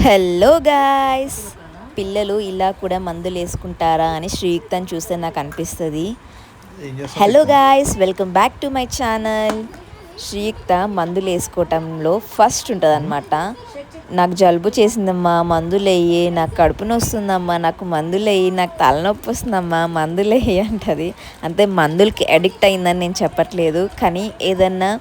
Hello guys, పిల్లలు ఇలా కూడా మందులు వేసుకుంటారా అని శ్రీయుక్తని చూస్తే నాకు అనిపిస్తుంది. Hello guys, welcome back to my channel. Sriyukta మందులు వేసుకోవటంలో ఫస్ట్ ఉంటుంది అనమాట. నాకు జలుబు చేసిందమ్మా మందులు వేయి, నాకు కడుపు నొస్తుందమ్మా నాకు మందులు వేయి, నాకు తలనొప్పి వస్తుందమ్మా మందులు వేయి అంటది. అంతే, మందులకి అడిక్ట్ అయిందని నేను చెప్పట్లేదు, కానీ ఏదన్నా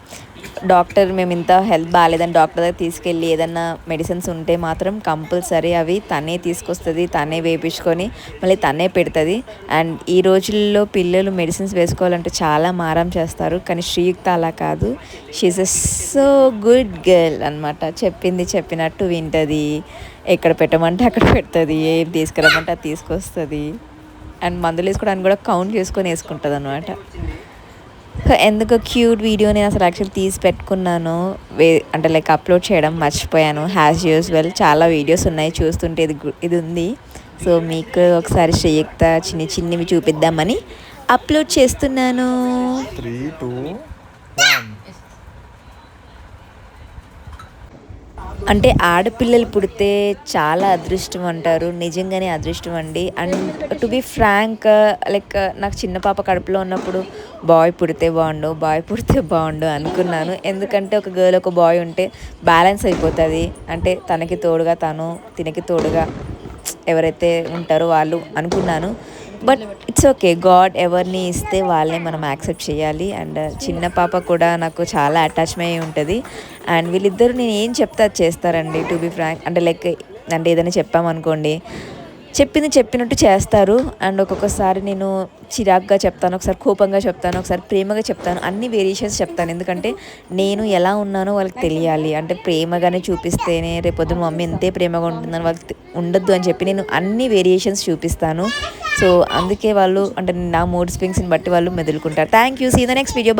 డాక్టర్ మేము ఇంత హెల్త్ బాగాలేదని డాక్టర్ దగ్గర తీసుకెళ్ళి ఏదన్నా మెడిసిన్స్ ఉంటే మాత్రం కంపల్సరీ అవి తనే తీసుకొస్తుంది, తనే వేయించుకొని మళ్ళీ తనే పెడుతుంది. అండ్ ఈ రోజుల్లో పిల్లలు మెడిసిన్స్ వేసుకోవాలంటే చాలా మారం చేస్తారు, కానీ శ్రీయుక్త అలా కాదు. షీఈస్ ఎ సో గుడ్ గర్ల్ అనమాట. చెప్పింది చెప్పినట్టు వింటుంది, ఎక్కడ పెట్టమంటే అక్కడ పెడుతుంది, ఏం తీసుకురమ్మంటే అది తీసుకొస్తుంది. అండ్ మందులు వేసుకోవడానికి కూడా కౌంట్ చేసుకొని వేసుకుంటుంది అనమాట. ఎందుకో క్యూట్ వీడియో నేను అసలు యాక్చువల్లీ తీసి పెట్టుకున్నాను, అంటే లైక్ అప్లోడ్ చేయడం మర్చిపోయాను. యాజ్ యూజువల్ చాలా వీడియోస్ ఉన్నాయి, చూస్తుంటే ఇది ఉంది. సో మీకు ఒకసారి శ్రీయుక్త చిన్నవి చూపిద్దామని అప్లోడ్ చేస్తున్నాను. 3, 2, 1. అంటే ఆడపిల్లలు పుడితే చాలా అదృష్టం అంటారు, నిజంగానే అదృష్టం అండి. And to be frank, like నాకు చిన్న పాప కడుపులో ఉన్నప్పుడు బాయ్ పుడితే బాగుండు అనుకున్నాను. ఎందుకంటే ఒక గర్ల్ ఒక బాయ్ ఉంటే బ్యాలెన్స్ అయిపోతుంది. అంటే తనకి తోడుగా తను, తినకి తోడుగా ఎవరైతే ఉంటారో వాళ్ళు అనుకున్నాను. బట్ ఇట్స్ ఓకే, గాడ్ ఎవరిని ఇస్తే వాళ్ళని మనం యాక్సెప్ట్ చేయాలి. అండ్ చిన్న పాప కూడా నాకు చాలా అటాచ్మెంట్ అయి ఉంటుంది. అండ్ వీళ్ళిద్దరు నేను ఏం చెప్తే అది చేస్తారండి, టు బి ఫ్రాంక్. అంటే లైక్ అంటే ఏదైనా చెప్పామనుకోండి, చెప్పింది చెప్పినట్టు చేస్తారు. అండ్ ఒక్కొక్కసారి నేను చిరాగ్గా చెప్తాను, ఒకసారి కోపంగా చెప్తాను, ఒకసారి ప్రేమగా చెప్తాను, అన్ని వేరియేషన్స్ చెప్తాను. ఎందుకంటే నేను ఎలా ఉన్నానో వాళ్ళకి తెలియాలి. అంటే ప్రేమగానే చూపిస్తేనే రేపొద్దు మమ్మీ ఎంతే ప్రేమగా ఉంటుందని వాళ్ళకి ఉండొద్దు అని చెప్పి నేను అన్ని వేరియేషన్స్ చూపిస్తాను. సో అందుకే వాళ్ళు అంటే నా మూడ్ స్వింగ్స్ని బట్టి వాళ్ళు మెదులుకుంటారు. Thank you, see the next video.